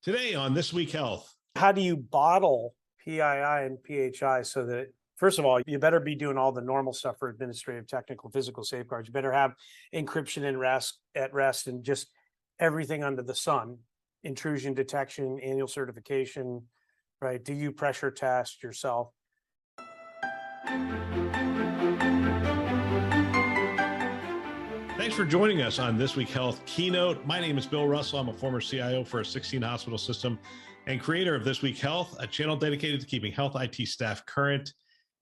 Today on This Week Health. How do you bottle PII and PHI so that, first of all, you better be doing all the normal stuff for administrative, technical, physical safeguards. You better have encryption and at rest and just everything under the sun, intrusion detection, annual certification, right? Do you pressure test yourself? Thanks for joining us on This Week Health Keynote. My name is Bill Russell. I'm a former CIO for a 16 hospital system and creator of This Week Health, a channel dedicated to keeping health IT staff current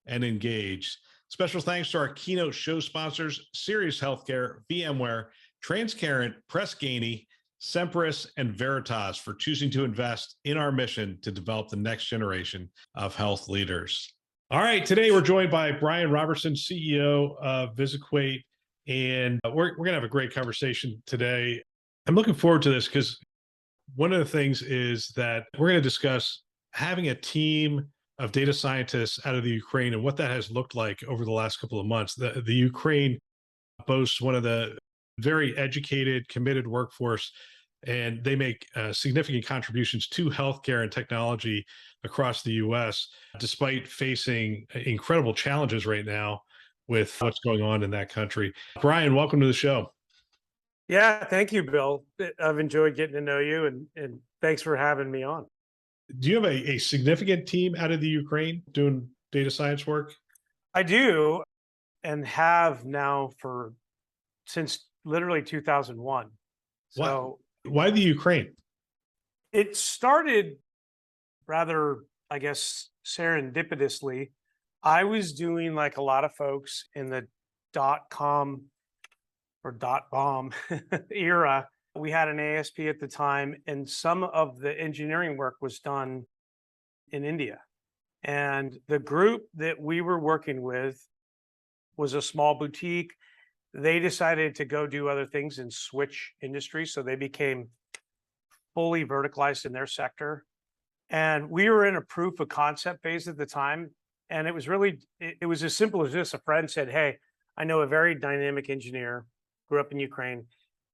and engaged. Special thanks to our keynote show sponsors, Sirius Healthcare, VMware, Transcarent, Press Ganey, Sempris, and Veritas for choosing to invest in our mission to develop the next generation of health leaders. All right, today we're joined by Brian Robertson, CEO of Visiquate, and we're going to have a great conversation today. I'm looking forward to this because one of the things is that we're going to discuss having a team of data scientists out of the Ukraine and what that has looked like over the last couple of months. The Ukraine boasts one of the very educated, committed workforce, and they make significant contributions to healthcare and technology across the U.S., despite facing incredible challenges right now with what's going on in that country. Brian, welcome to the show. Yeah, thank you, Bill. I've enjoyed getting to know you, and thanks for having me on. Do you have a significant team out of the Ukraine doing data science work? I do, and have now since literally 2001. So why the Ukraine? It started rather, I guess, serendipitously. I was doing, like a lot of folks in the .com or .bomb era. We had an ASP at the time, and some of the engineering work was done in India. And the group that we were working with was a small boutique. They decided to go do other things and switch industries. So they became fully verticalized in their sector. And we were in a proof of concept phase at the time. And it was as simple as this. A friend said, "Hey, I know a very dynamic engineer, grew up in Ukraine.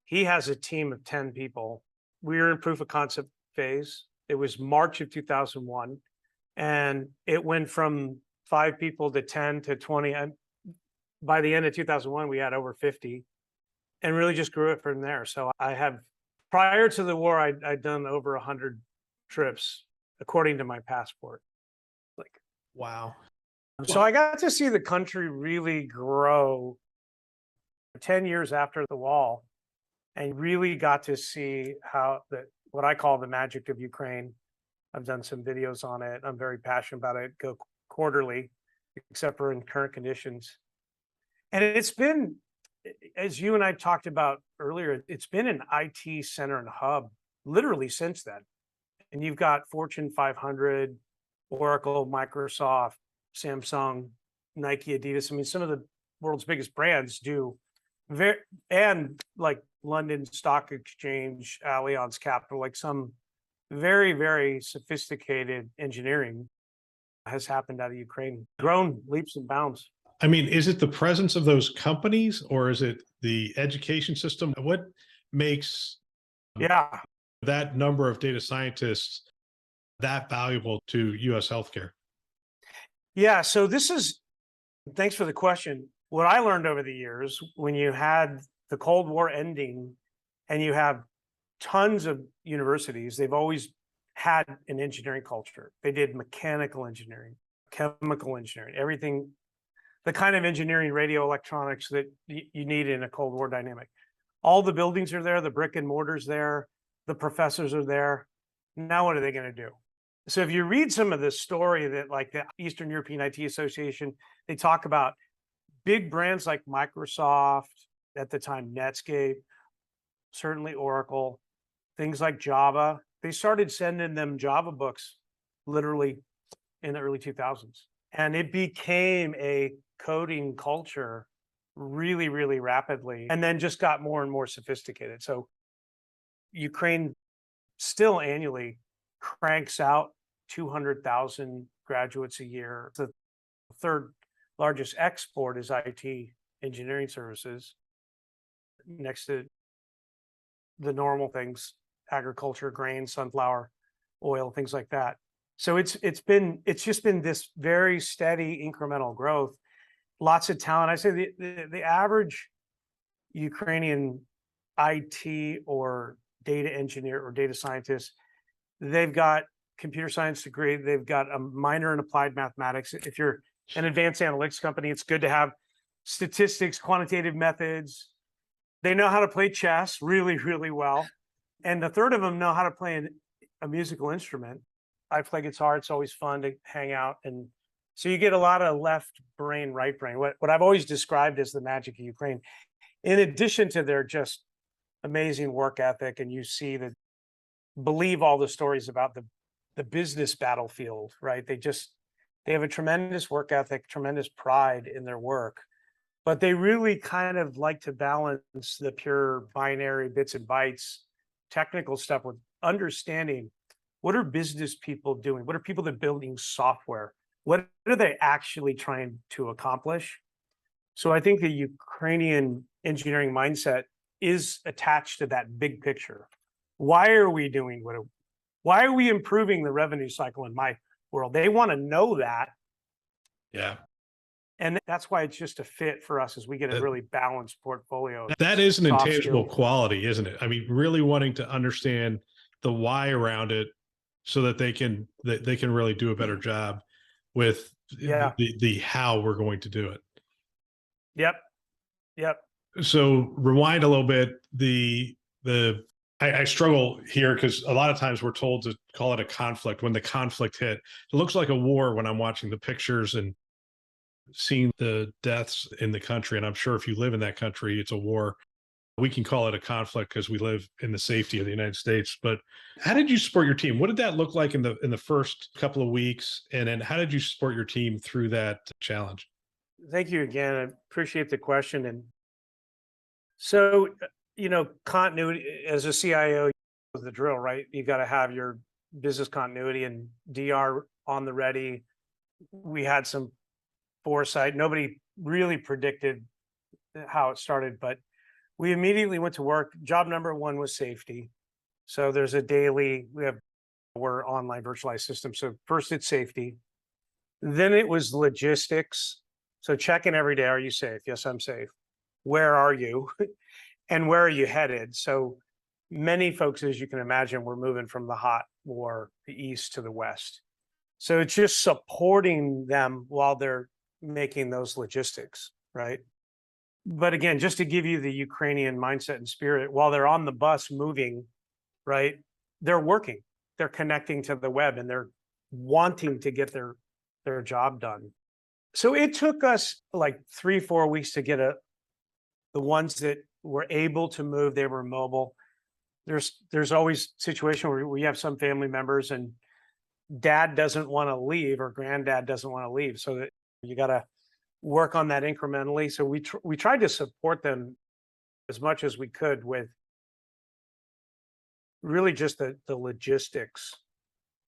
He has a team of 10 people." We were in proof of concept phase. It was March of 2001. And it went from 5 people to 10 to 20. And by the end of 2001, we had over 50 and really just grew it from there. So prior to the war, I'd done over 100 trips, according to my passport. Wow. So I got to see the country really grow 10 years after the wall, and really got to see what I call the magic of Ukraine. I've done some videos on it. I'm very passionate about it. Go quarterly, except for in current conditions. And it's been, as you and I talked about earlier, it's been an IT center and hub literally since then. And you've got Fortune 500, Oracle, Microsoft, Samsung, Nike, Adidas. I mean, some of the world's biggest brands do and like London Stock Exchange, Allianz Capital, like some very, very sophisticated engineering has happened out of Ukraine, grown leaps and bounds. I mean, is it the presence of those companies or is it the education system? What makes that number of data scientists that valuable to U.S. healthcare? Yeah, so thanks for the question. What I learned over the years, when you had the Cold War ending and you have tons of universities, they've always had an engineering culture. They did mechanical engineering, chemical engineering, everything, the kind of engineering, radio electronics that you need in a Cold War dynamic. All the buildings are there, the brick and mortar's there, the professors are there. Now what are they going to do? So if you read some of the story that, like the Eastern European IT Association, they talk about big brands like Microsoft, at the time Netscape, certainly Oracle, things like Java. They started sending them Java books literally in the early 2000s. And it became a coding culture really, really rapidly, and then just got more and more sophisticated. So Ukraine still annually cranks out 200,000 graduates a year. The third largest export is IT engineering services, next to the normal things, agriculture, grain, sunflower. oil, things like that. So it's just been this very steady incremental growth. Lots of talent. I say the average Ukrainian IT or data engineer or data scientist, they've got computer science degree, they've got a minor in applied mathematics. If you're an advanced analytics company, it's good to have statistics, quantitative methods. They know how to play chess really, really well. And the third of them know how to play a musical instrument. I play guitar. It's always fun to hang out. And so you get a lot of left brain, right brain, what I've always described as the magic of Ukraine, in addition to their just amazing work ethic. And you see that, believe all the stories about the business battlefield, right? They have a tremendous work ethic, tremendous pride in their work, but they really kind of like to balance the pure binary bits and bytes technical stuff with understanding what are business people doing? What are people that are building software? What are they actually trying to accomplish? So I think the Ukrainian engineering mindset is attached to that big picture. Why are we doing why are we improving the revenue cycle in my world? They want to know that. Yeah. And that's why it's just a fit for us as we get a really balanced portfolio. That is an intangible skills. quality, isn't it? I mean, really wanting to understand the why around it so that they can really do a better job with the how we're going to do it. Yep. So rewind a little bit. I struggle here because a lot of times we're told to call it a conflict when the conflict hit. It looks like a war when I'm watching the pictures and seeing the deaths in the country. And I'm sure if you live in that country, it's a war. We can call it a conflict because we live in the safety of the United States. But how did you support your team? What did that look like in the first couple of weeks? And then how did you support your team through that challenge? Thank you again. I appreciate the question. And so, continuity as a CIO is the drill, right? You got to have your business continuity and DR on the ready. We had some foresight. Nobody really predicted how it started, but we immediately went to work. Job number one was safety. So there's we're online virtualized system. So first it's safety. Then it was logistics. So checking every day, are you safe? Yes, I'm safe. Where are you? And where are you headed? So many folks, as you can imagine, were moving from the hot war, the east to the west. So it's just supporting them while they're making those logistics, right? But again, just to give you the Ukrainian mindset and spirit, while they're on the bus moving, right, they're working, they're connecting to the web, and they're wanting to get their job done. So it took us like 3-4 weeks to get the ones that were able to move. They were mobile. There's always a situation where we have some family members and dad doesn't want to leave or granddad doesn't want to leave, so that you got to work on that incrementally. So we tried to support them as much as we could with really just the logistics.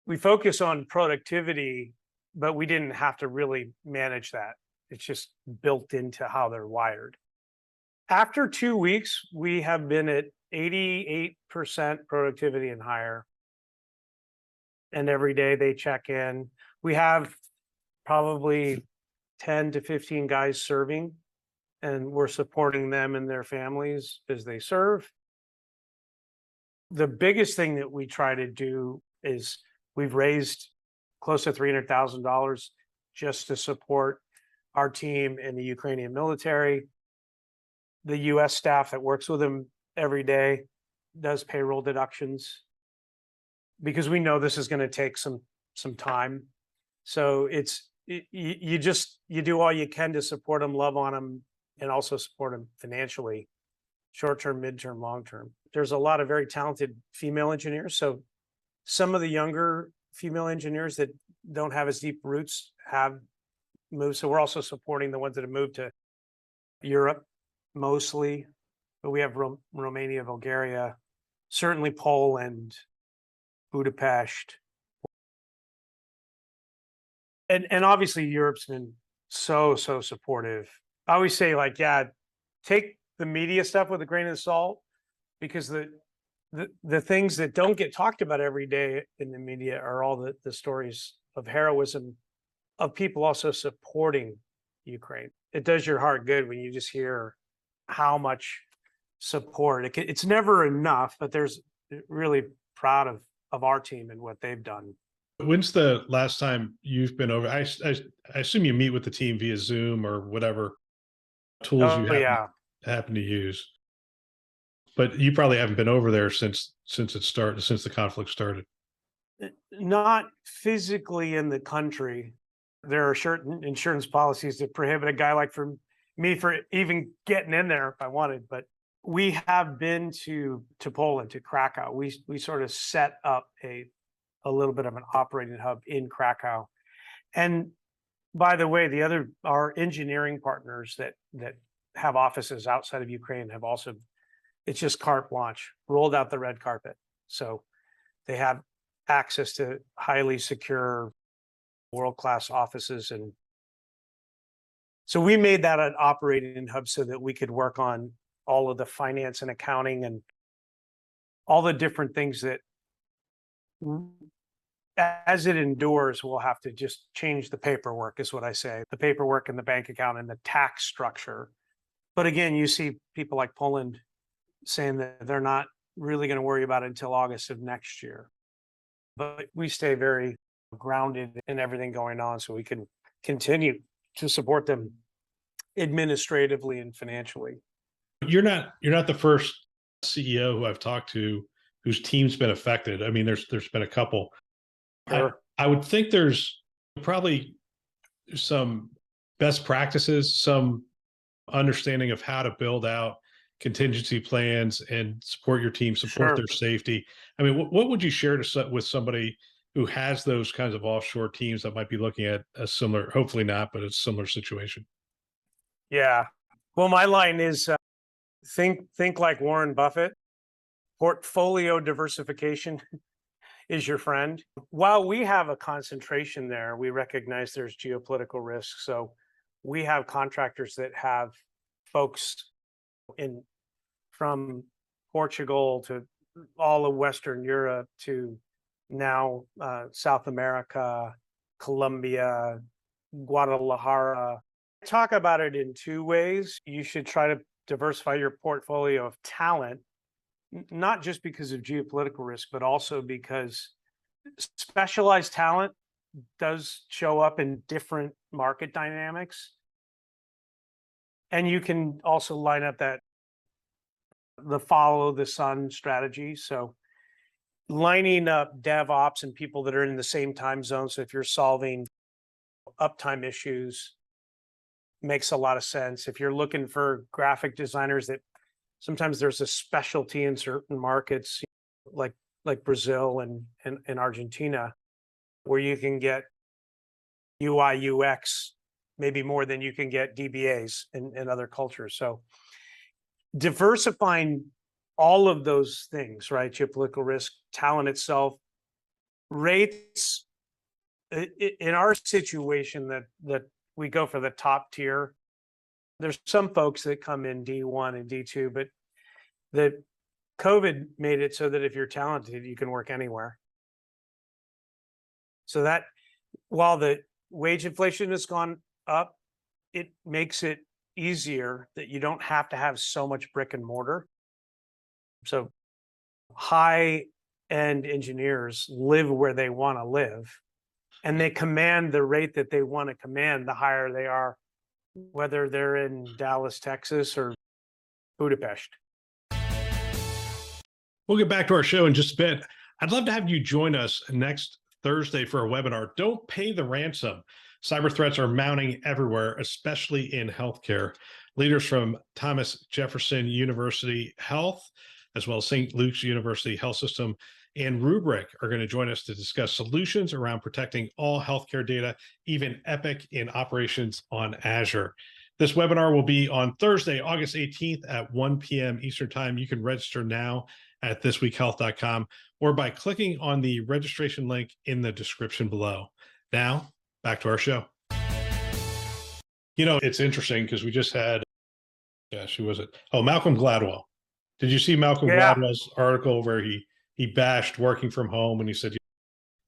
We focus on productivity, but we didn't have to really manage that. It's just built into how they're wired. After 2 weeks, we have been at 88% productivity and higher. And every day they check in. We have probably 10 to 15 guys serving, and we're supporting them and their families as they serve. The biggest thing that we try to do is we've raised close to $300,000 just to support our team in the Ukrainian military. The US staff that works with them every day does payroll deductions because we know this is going to take some time. So you do all you can to support them, love on them, and also support them financially, short-term, mid-term, long-term. There's a lot of very talented female engineers. So some of the younger female engineers that don't have as deep roots have moved. So we're also supporting the ones that have moved to Europe mostly, but we have Romania, Bulgaria, certainly Poland, Budapest. And obviously Europe's been so supportive. I always say, like, yeah, take the media stuff with a grain of salt, because the things that don't get talked about every day in the media are all the stories of heroism of people also supporting Ukraine. It does your heart good when you just hear how much support. It's never enough, but there's really proud of our team and what they've done. When's the last time you've been over? I assume you meet with the team via Zoom or whatever tools you Oh happen to use. But you probably haven't been over there since the conflict started. not physically in the country. There are certain insurance policies that prohibit a guy like me for even getting in there if I wanted. But we have been to Poland, to Krakow. We sort of set up a little bit of an operating hub in Krakow. And by the way, our engineering partners that have offices outside of Ukraine have also, it's just carte blanche, rolled out the red carpet. So they have access to highly secure, world-class offices. And so we made that an operating hub so that we could work on all of the finance and accounting and all the different things that, as it endures, we'll have to just change the paperwork, is what I say. The paperwork and the bank account and the tax structure. But again, you see people like Poland saying that they're not really going to worry about it until August of next year. But we stay very grounded in everything going on so we can continue to support them administratively and financially. You're not the first CEO who I've talked to whose team's been affected. I mean, there's been a couple. Sure. I would think there's probably some best practices, some understanding of how to build out contingency plans and support your team, support their safety. I mean, what would you share with somebody who has those kinds of offshore teams that might be looking at a similar, hopefully not, but a similar situation? Yeah. Well, my line is think like Warren Buffett. Portfolio diversification is your friend. While we have a concentration there, we recognize there's geopolitical risk. So we have contractors that have folks from Portugal to all of Western Europe to now South America, Colombia, Guadalajara. Talk about it in two ways. You should try to diversify your portfolio of talent, not just because of geopolitical risk, but also because specialized talent does show up in different market dynamics. And you can also line up the follow the sun strategy. So lining up DevOps and people that are in the same time zone. So if you're solving uptime issues, makes a lot of sense. If you're looking for graphic designers, that sometimes there's a specialty in certain markets like Brazil and Argentina, where you can get UI UX maybe more than you can get DBAs in other cultures. So diversifying all of those things, right? Geopolitical risk, talent itself, rates. In our situation that we go for the top tier, there's some folks that come in D1 and D2, but the COVID made it so that if you're talented, you can work anywhere. So that while the wage inflation has gone up, it makes it easier that you don't have to have so much brick and mortar. So high-end engineers live where they want to live, and they command the rate that they want to command the higher they are, whether they're in Dallas, Texas, or Budapest. We'll get back to our show in just a bit. I'd love to have you join us next Thursday for a webinar. Don't pay the ransom. Cyber threats are mounting everywhere, especially in healthcare. Leaders from Thomas Jefferson University Health, as well as St. Luke's University Health System, and Rubrik are going to join us to discuss solutions around protecting all healthcare data, even Epic in operations on Azure. This webinar will be on Thursday, August 18th at 1 p.m. Eastern Time. You can register now at thisweekhealth.com or by clicking on the registration link in the description below. Now, back to our show. You know, it's interesting because we just had, gosh, who was it? Oh, Malcolm Gladwell Did you see Malcolm Yeah. Gladwell's article where he bashed working from home and he said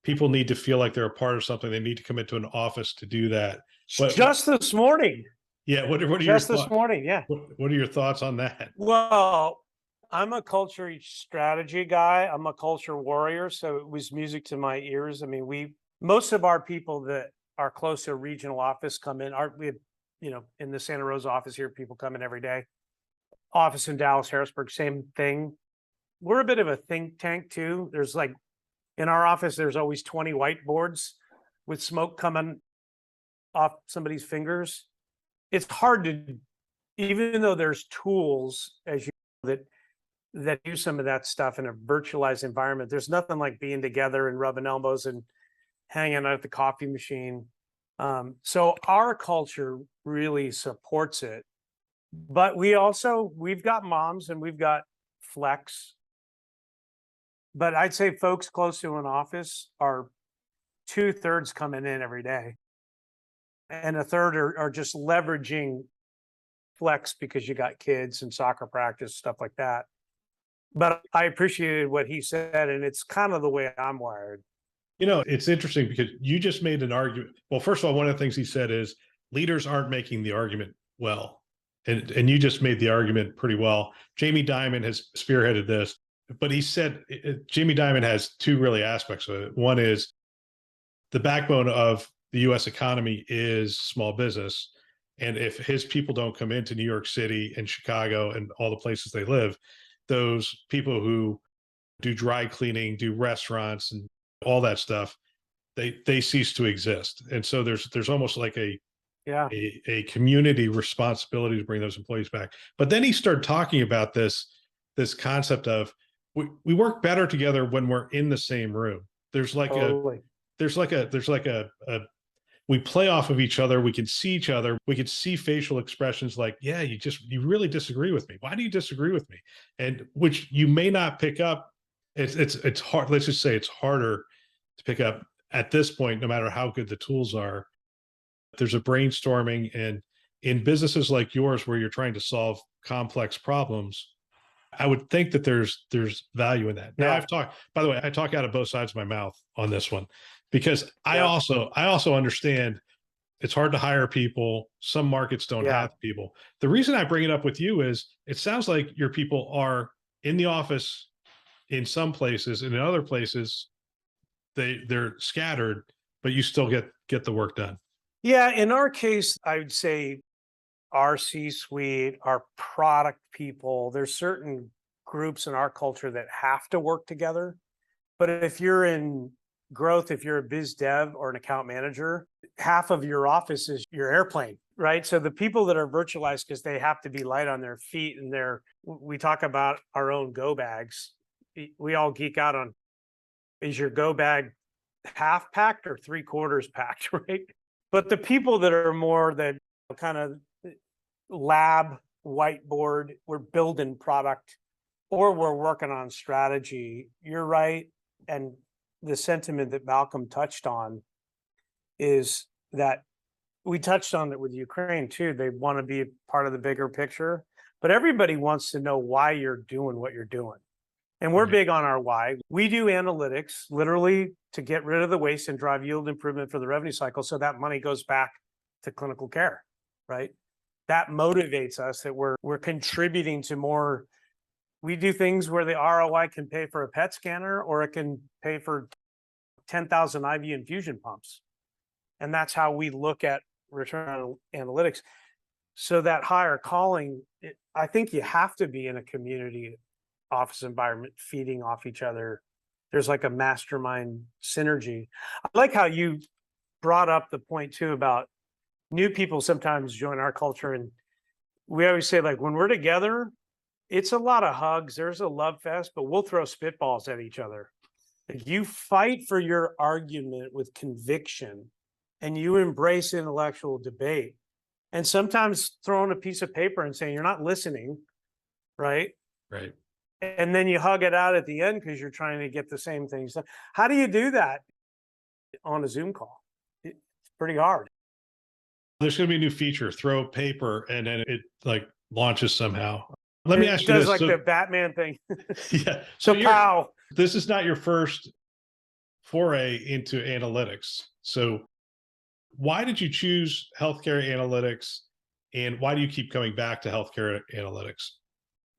people need to feel like they're a part of something. They need to come into an office to do that. Just this morning. Yeah, what are your Just this thoughts? morning. Yeah. What are your thoughts on that? Well, I'm a culture strategy guy. I'm a culture warrior. So it was music to my ears. I mean, most of our people that are close to a regional office come in. We have, in the Santa Rosa office here, people come in every day. Office in Dallas, Harrisburg, same thing. We're a bit of a think tank too. There's like in our office, there's always 20 whiteboards with smoke coming off somebody's fingers. It's hard to, even though there's tools as you that do some of that stuff in a virtualized environment. There's nothing like being together and rubbing elbows and hanging out at the coffee machine. So our culture really supports it. But we've got moms and we've got flex. But I'd say folks close to an office are 2/3 coming in every day. And a third are just leveraging flex because you got kids and soccer practice, stuff like that. But I appreciated what he said, and it's kind of the way I'm wired. It's interesting because you just made an argument. Well, first of all, one of the things he said is leaders aren't making the argument well. And you just made the argument pretty well. Jamie Dimon has spearheaded this, but he said Jamie Dimon has two really aspects of it. One is the backbone of the U.S. economy is small business. And if his people don't come into New York City and Chicago and all the places they live, those people who do dry cleaning, do restaurants and all that stuff, they cease to exist. And so there's almost like a community responsibility to bring those employees back. But then he started talking about this concept of we work better together when we're in the same room. There's like a we play off of each other. We can see each other. We can see facial expressions like, yeah, you really disagree with me. Why do you disagree with me? And which you may not pick up. It's hard. Let's just say it's harder to pick up at this point, no matter how good the tools are. There's a brainstorming, and in businesses like yours where you're trying to solve complex problems, I would think that there's value in that. Now by the way, I talk out of both sides of my mouth on this one because I also understand it's hard to hire people. Some markets don't have people. The reason I bring it up with you is it sounds like your people are in the office in some places, and in other places they're scattered, but you still get the work done. Yeah, in our case, I would say our C-suite, our product people, there's certain groups in our culture that have to work together. But if you're in growth, if you're a biz dev or an account manager, half of your office is your airplane, right? So the people that are virtualized because they have to be light on their feet and we talk about our own go bags. We all geek out on, is your go bag half packed or 3/4 packed, right? But the people that are more that kind of lab whiteboard, we're building product or we're working on strategy. You're right. And the sentiment that Malcolm touched on is that we touched on it with Ukraine too. They want to be part of the bigger picture, but everybody wants to know why you're doing what you're doing. And we're big on our why. We do analytics literally to get rid of the waste and drive yield improvement for the revenue cycle. So that money goes back to clinical care, right? That motivates us that we're contributing to more. We do things where the ROI can pay for a PET scanner or it can pay for 10,000 IV infusion pumps. And that's how we look at return on analytics. So that higher calling, I think you have to be in a community office environment feeding off each other. There's like a mastermind synergy. I like how you brought up the point too about new people sometimes join our culture, and we always say like when we're together, it's a lot of hugs, there's a love fest, but we'll throw spitballs at each other. Like you fight for your argument with conviction and you embrace intellectual debate. And sometimes throwing a piece of paper and saying you're not listening, right? Right. And then you hug it out at the end because you're trying to get the same things done. How do you do that on a Zoom call? It's pretty hard. There's going to be a new feature, throw paper, and then it like launches somehow. Let me ask you does this. like So, the Batman thing. yeah. So So pow. this is not your first foray into analytics. So why did you choose healthcare analytics, and why do you keep coming back to healthcare analytics?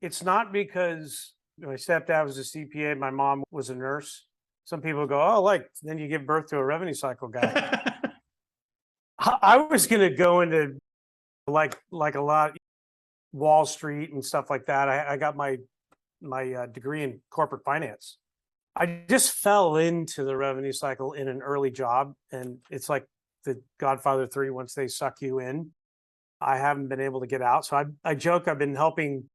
It's not because my stepdad was a CPA, my mom was a nurse. Some people go, oh, like then you give birth to a revenue cycle guy. I was going to go into like a lot Wall Street and stuff like that. I got my degree in corporate finance. I just fell into the revenue cycle in an early job, and it's like the Godfather 3. Once they suck you in, I haven't been able to get out. So I joke I've been helping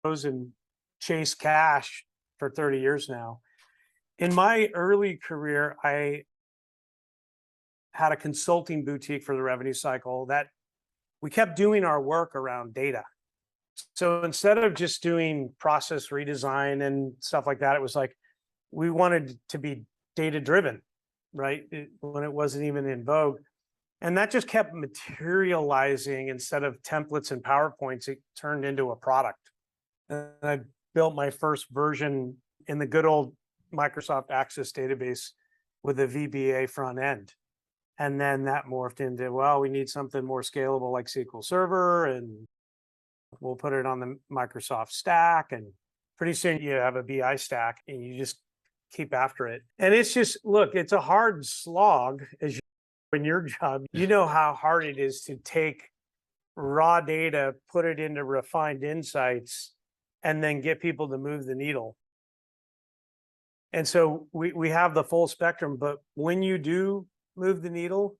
those and chase cash for 30 years now. In my early career, I had a consulting boutique for the revenue cycle that we kept doing our work around data. So instead of just doing process redesign and stuff like that, it was like we wanted to be data driven, right? When it wasn't even in vogue. And that just kept materializing. Instead of templates and PowerPoints, it turned into a product. And I built my first version in the good old Microsoft Access database with a VBA front end. And then that morphed into, well, we need something more scalable like SQL Server, and we'll put it on the Microsoft stack. And pretty soon you have a BI stack and you just keep after it. And it's just, look, it's a hard slog as you in your job. You know how hard it is to take raw data, put it into refined insights, and then get people to move the needle. And so we have the full spectrum, but when you do move the needle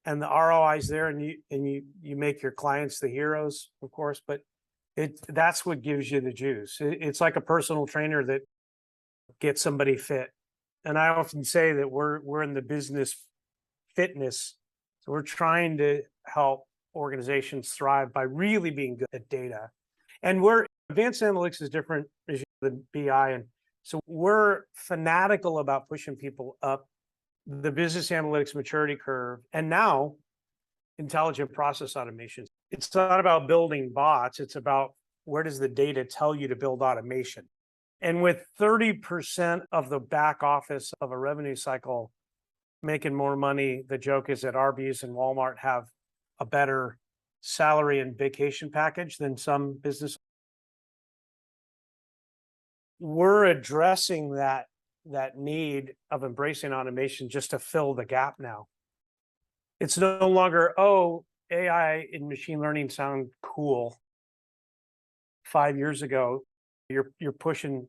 and the ROI is there, and you make your clients the heroes, of course, but that's what gives you the juice. It's like a personal trainer that gets somebody fit. And I often say that we're in the business fitness. So we're trying to help organizations thrive by really being good at data. And advanced analytics is different than BI. And so we're fanatical about pushing people up the business analytics maturity curve. And now intelligent process automation. It's not about building bots. It's about where does the data tell you to build automation? And with 30% of the back office of a revenue cycle making more money, the joke is that Arby's and Walmart have a better salary and vacation package than some business. We're addressing that need of embracing automation just to fill the gap now. It's no longer, oh, AI and machine learning sound cool. 5 years ago, you're pushing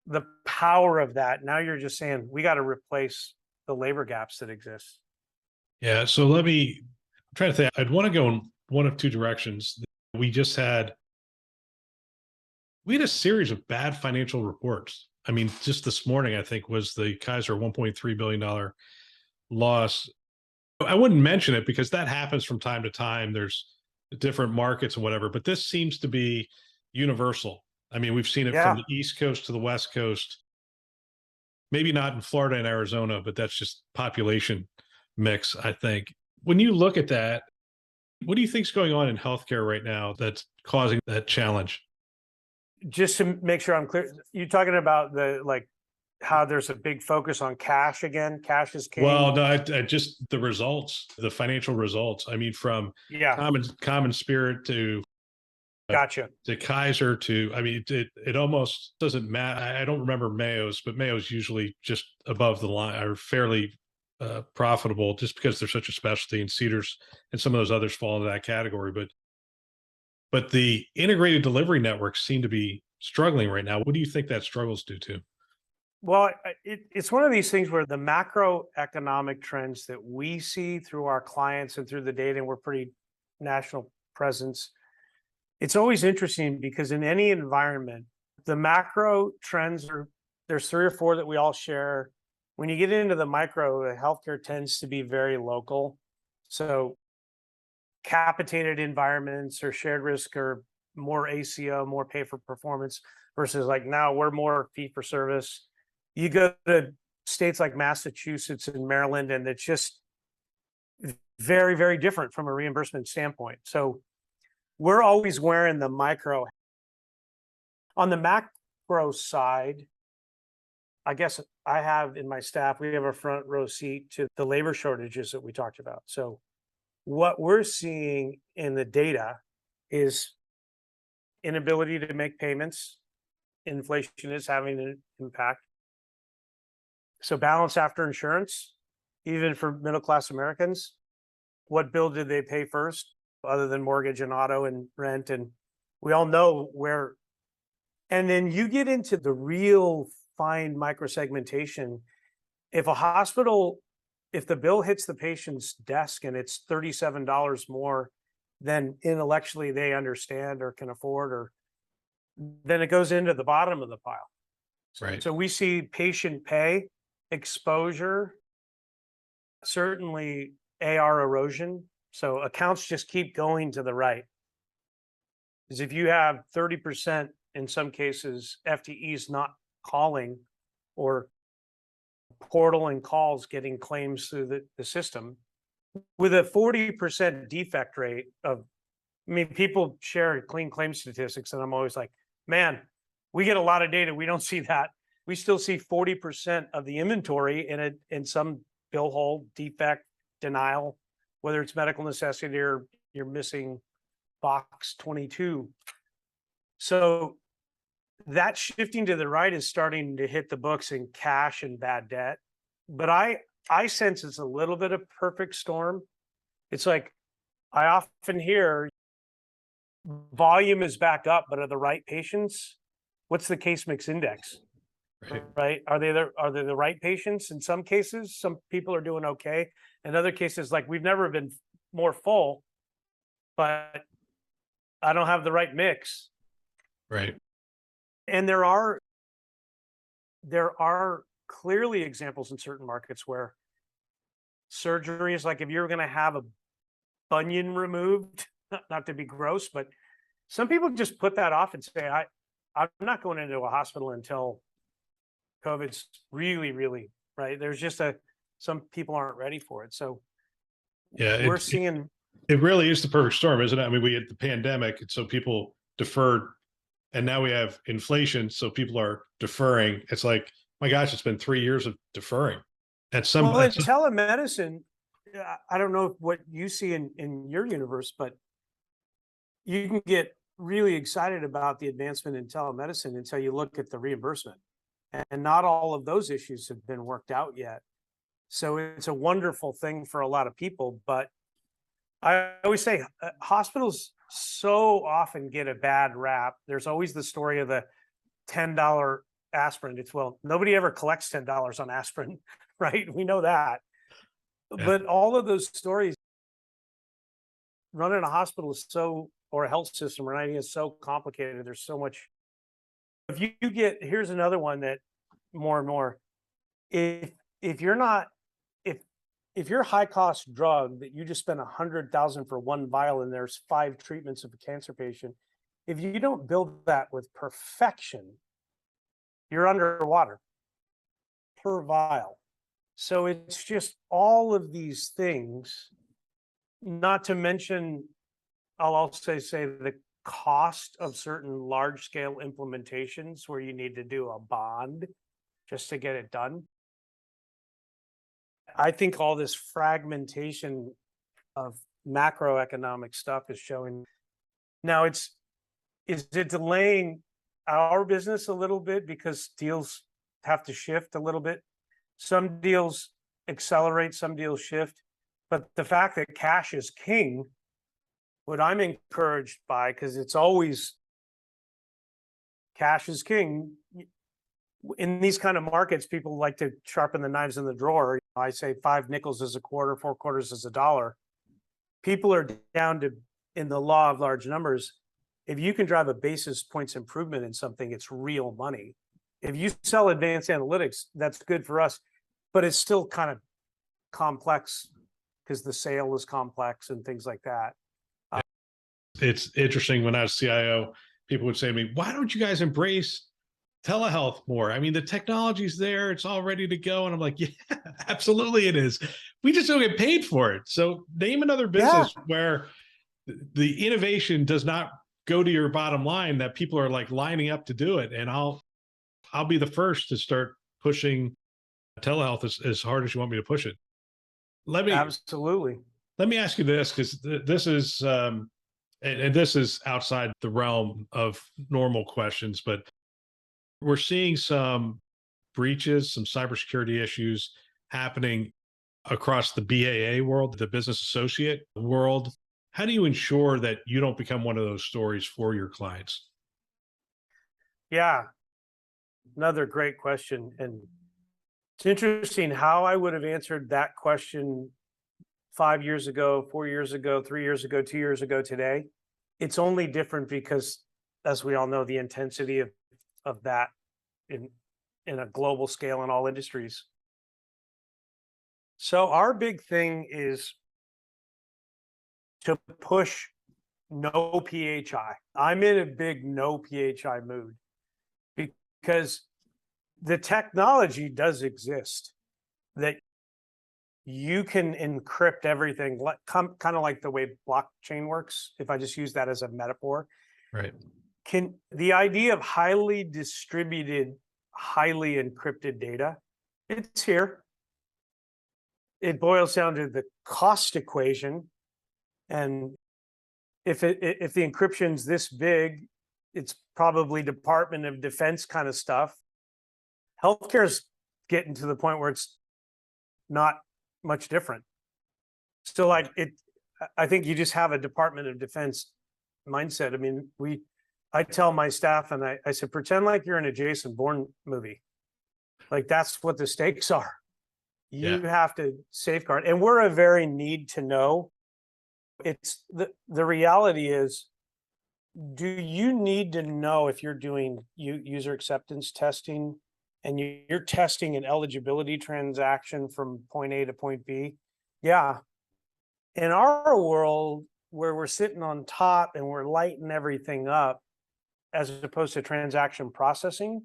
the power of that. Now you're just saying we got to replace the labor gaps that exist. Yeah. So I'm trying to think. I'd want to go in one of two directions. We had a series of bad financial reports. I mean, just this morning, I think was the Kaiser $1.3 billion loss. I wouldn't mention it because that happens from time to time. There's different markets and whatever, but this seems to be universal. I mean, we've seen it from the East Coast to the West Coast. Maybe not in Florida and Arizona, but that's just population mix, I think. When you look at that, what do you think is going on in healthcare right now that's causing that challenge? Just to make sure I'm clear, you're talking about how there's a big focus on cash again. Cash is king. Well, no, just the results, the financial results. I mean, from common spirit to gotcha to Kaiser to, I mean, it almost doesn't matter. I don't remember Mayo's, but Mayo's usually just above the line or fairly profitable just because they're such a specialty, and Cedars and some of those others fall into that category. But the integrated delivery networks seem to be struggling right now. What do you think that struggle's due to? Well, it's one of these things where the macroeconomic trends that we see through our clients and through the data, and we're pretty national presence. It's always interesting because in any environment, the macro trends there's 3 or 4 that we all share. When you get into the micro, the healthcare tends to be very local. So capitated environments or shared risk or more ACO, more pay for performance versus like now we're more fee for service. You go to states like Massachusetts and Maryland, and it's just very, very different from a reimbursement standpoint. So we're always wearing the micro. On the macro side, I guess I have in my staff, we have a front row seat to the labor shortages that we talked about. So what we're seeing in the data is inability to make payments. Inflation is having an impact. So balance after insurance, even for middle-class Americans, what bill did they pay first other than mortgage and auto and rent? And we all know where. And then you get into the real fine microsegmentation. If a hospital, if the bill hits the patient's desk and it's $37 more than intellectually they understand or can afford, or then it goes into the bottom of the pile. Right. So we see patient pay, exposure, certainly AR erosion. So accounts just keep going to the right. Because if you have 30%, in some cases, FTEs not calling, or portal and calls getting claims through the system, with a 40% defect rate of, I mean, people share clean claim statistics, and I'm always like, man, we get a lot of data. We don't see that. We still see 40% of the inventory in some bill hole, defect, denial, whether it's medical necessity or you're missing box 22. So that shifting to the right is starting to hit the books in cash and bad debt. But I sense it's a little bit of perfect storm. It's like, I often hear volume is back up, but are the right patients? What's the case mix index? Right? Are they the right patients? In some cases, some people are doing okay. In other cases, like, we've never been more full, but I don't have the right mix. Right. And there are clearly examples in certain markets where surgery is, like, if you're going to have a bunion removed, not to be gross, but some people just put that off and say, I'm not going into a hospital until COVID's really, really, right. There's just some people aren't ready for it. So yeah, we're seeing. It really is the perfect storm, isn't it? I mean, we had the pandemic, and so people deferred, and now we have inflation, so people are deferring. It's like, my gosh, it's been 3 years of deferring. In telemedicine, I don't know what you see in your universe, but you can get really excited about the advancement in telemedicine until you look at the reimbursement. And not all of those issues have been worked out yet. So it's a wonderful thing for a lot of people. But I always say hospitals so often get a bad rap. There's always the story of the $10 aspirin. It's, well, nobody ever collects $10 on aspirin, right? We know that. Yeah. But all of those stories, running a hospital is or a health system or anything is so complicated. There's so much. If you here's another one that more and more, if you're high cost drug that you just spend $100,000 for one vial and there's 5 treatments of a cancer patient, if you don't build that with perfection, you're underwater per vial. So it's just all of these things, not to mention, I'll also say the cost of certain large scale implementations where you need to do a bond just to get it done. I think all this fragmentation of macroeconomic stuff is showing. Now, is it delaying our business a little bit because deals have to shift a little bit? Some deals accelerate, some deals shift. But the fact that cash is king, what I'm encouraged by, because it's always cash is king. In these kind of markets, people like to sharpen the knives in the drawer. I say 5 nickels is a quarter, 4 quarters is a dollar. People are down to, in the law of large numbers, if you can drive a basis points improvement in something, it's real money. If you sell advanced analytics, that's good for us, but it's still kind of complex because the sale is complex and things like that. It's interesting. When I was CIO, people would say to me, why don't you guys embrace telehealth more? I mean, the technology's there, it's all ready to go. And I'm like, yeah, absolutely it is. We just don't get paid for it. So name another business where the innovation does not go to your bottom line, that people are like lining up to do it. And I'll be the first to start pushing telehealth as hard as you want me to push it. Absolutely. Let me ask you this, because this is and this is outside the realm of normal questions, but we're seeing some breaches, some cybersecurity issues happening across the BAA world, the business associate world. How do you ensure that you don't become one of those stories for your clients? Yeah, another great question. And it's interesting how I would have answered that question 5 years ago, 4 years ago, 3 years ago, 2 years ago today. It's only different because, as we all know, the intensity of that in a global scale in all industries. So our big thing is to push no PHI. I'm in a big no PHI mood because the technology does exist that you can encrypt everything, kind of like the way blockchain works. If I just use that as a metaphor, Right. The idea of highly distributed, highly encrypted data, it's here. It boils down to the cost equation. And if the encryption's this big, it's probably Department of Defense kind of stuff. Healthcare's getting to the point where it's not much different. So like I think you just have a Department of Defense mindset. I mean, I tell my staff, and I said, pretend like you're in a Jason Bourne movie. Like that's what the stakes are. You have to safeguard. And we're a very need to know. It's the reality is, do you need to know if you're doing user acceptance testing and you're testing an eligibility transaction from point A to point B? Yeah. In our world where we're sitting on top and we're lighting everything up, as opposed to transaction processing,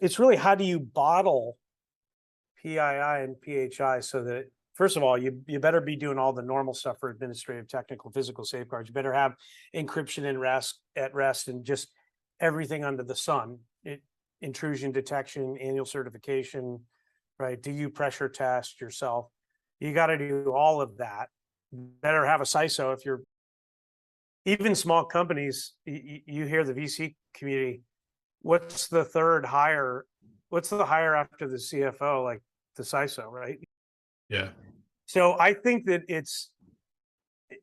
it's really how do you bottle PII and PHI so that, first of all, you better be doing all the normal stuff for administrative, technical, physical safeguards. You better have encryption at rest and just everything under the sun. Intrusion detection, annual certification, right? Do you pressure test yourself? You got to do all of that. Better have a CISO if you're, even small companies, you hear the VC community, what's the third hire? What's the hire after the CFO? Like the CISO, right? Yeah. So I think that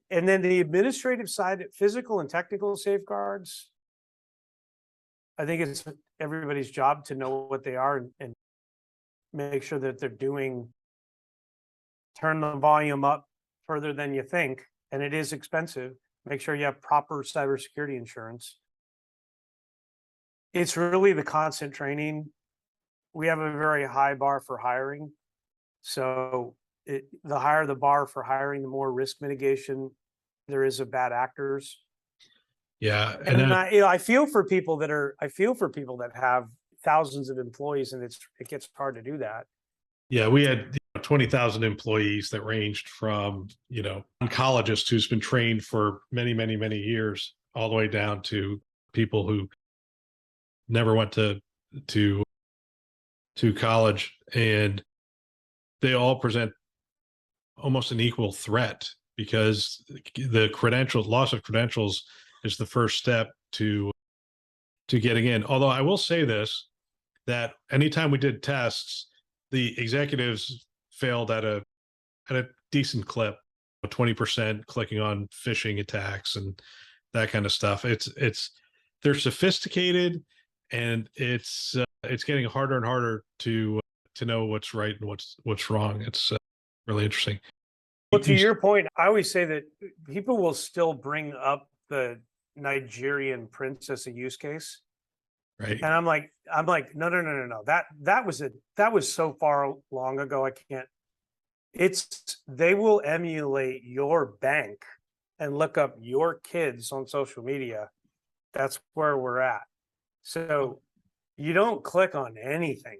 and then the administrative side, physical and technical safeguards, I think it's everybody's job to know what they are and make sure that they're turn the volume up further than you think. And it is expensive. Make sure you have proper cybersecurity insurance. It's really the constant training. We have a very high bar for hiring. So the higher the bar for hiring, the more risk mitigation there is of bad actors. Yeah. And I feel for people that have thousands of employees, and it gets hard to do that. Yeah, we had 20,000 employees that ranged from, oncologist who's been trained for many, many, many years, all the way down to people who never went to college, and they all present almost an equal threat because the loss of credentials is the first step to getting in. Although I will say this, that anytime we did tests, the executives failed at a decent clip, 20% clicking on phishing attacks and that kind of stuff. They're sophisticated, and it's getting harder and harder to know what's right and what's wrong. It's really interesting. Well, to your point, I always say that people will still bring up the Nigerian prince as a use case. Right. And I'm like, no. That was so far long ago. I can't. They will emulate your bank and look up your kids on social media. That's where we're at. So you don't click on anything.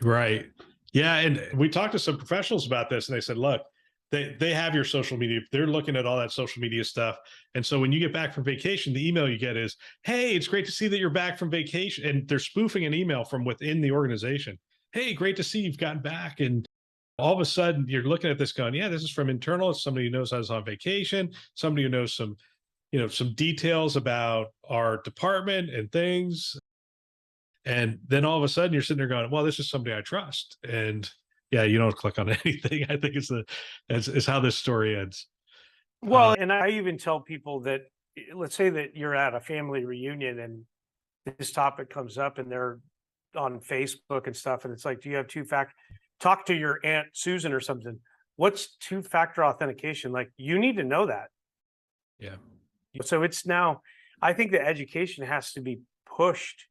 Right. Yeah. And we talked to some professionals about this, and they said, look, they have your social media. They're looking at all that social media stuff. And so when you get back from vacation, the email you get is, hey, it's great to see that you're back from vacation. And they're spoofing an email from within the organization. Hey, great to see you've gotten back. And all of a sudden you're looking at this going, yeah, this is from internal. It's somebody who knows I was on vacation, somebody who knows some, some details about our department and things. And then all of a sudden you're sitting there going, well, this is somebody I trust. And yeah, you don't click on anything. I think it's how this story ends. Well, and I even tell people that, let's say that you're at a family reunion and this topic comes up and they're on Facebook and stuff. And it's like, do you have talk to your Aunt Susan or something. What's two-factor authentication? Like, you need to know that. Yeah. So it's now, I think the education has to be pushed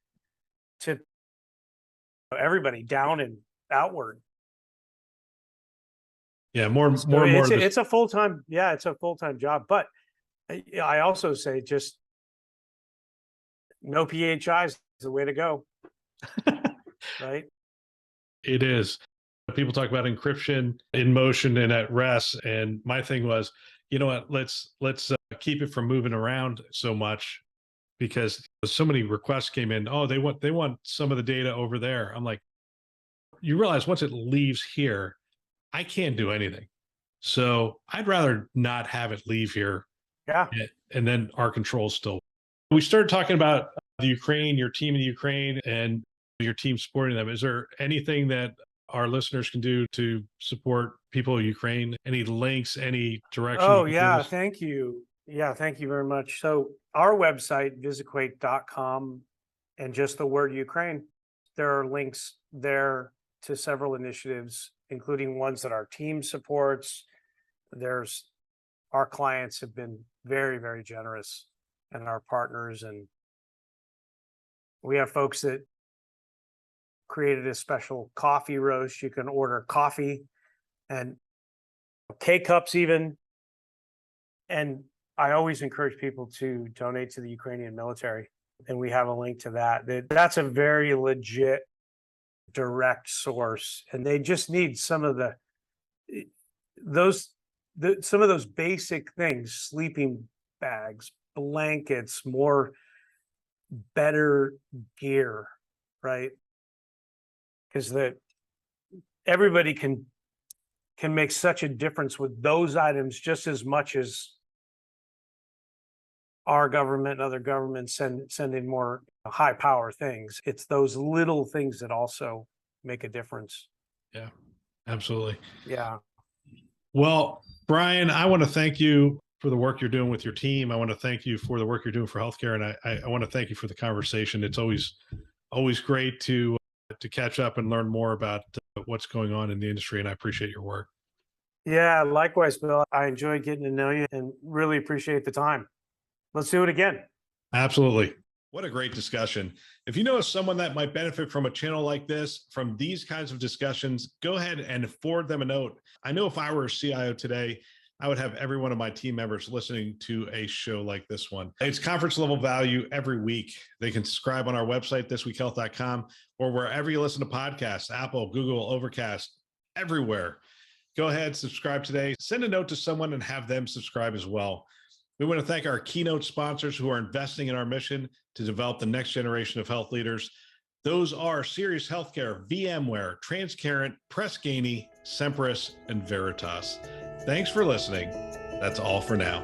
to everybody down and outward. Yeah, more. It's a full-time, it's a full-time job. But I also say just no PHI is the way to go. Right? It is. People talk about encryption in motion and at rest. And my thing was, you know what, let's keep it from moving around so much, because so many requests came in. Oh, they want some of the data over there. I'm like, you realize once it leaves here, I can't do anything. So I'd rather not have it leave here. Yeah. And then our controls still. We started talking about the Ukraine, your team in the Ukraine, and your team supporting them. Is there anything that our listeners can do to support people in Ukraine? Any links, any direction? Oh, yeah. Thank you. Yeah. Thank you very much. So our website, visiquate.com, and just the word Ukraine, there are links there to several initiatives, including ones that our team supports. Our clients have been very, very generous, and our partners. And we have folks that created a special coffee roast. You can order coffee and K-cups even. And I always encourage people to donate to the Ukrainian military. And we have a link to that. That's a very legit, direct source. And they just need some of those basic things: sleeping bags, blankets, better gear, right? Because everybody can make such a difference with those items just as much as our government and other governments sending more high power things. It's those little things that also make a difference. Yeah, absolutely. Yeah. Well, Brian, I want to thank you for the work you're doing with your team. I want to thank you for the work you're doing for healthcare. And I want to thank you for the conversation. It's always great to catch up and learn more about what's going on in the industry. And I appreciate your work. Yeah, likewise, Bill. I enjoyed getting to know you and really appreciate the time. Let's do it again. Absolutely. What a great discussion. If you know someone that might benefit from a channel like this, from these kinds of discussions, go ahead and forward them a note. I know if I were a CIO today, I would have every one of my team members listening to a show like this one. It's conference level value every week. They can subscribe on our website, thisweekhealth.com, or wherever you listen to podcasts, Apple, Google, Overcast, everywhere. Go ahead, subscribe today. Send a note to someone and have them subscribe as well. We want to thank our keynote sponsors who are investing in our mission to develop the next generation of health leaders. Those are Sirius Healthcare, VMware, Transcarent, Press Ganey, Sempris, and Veritas. Thanks for listening. That's all for now.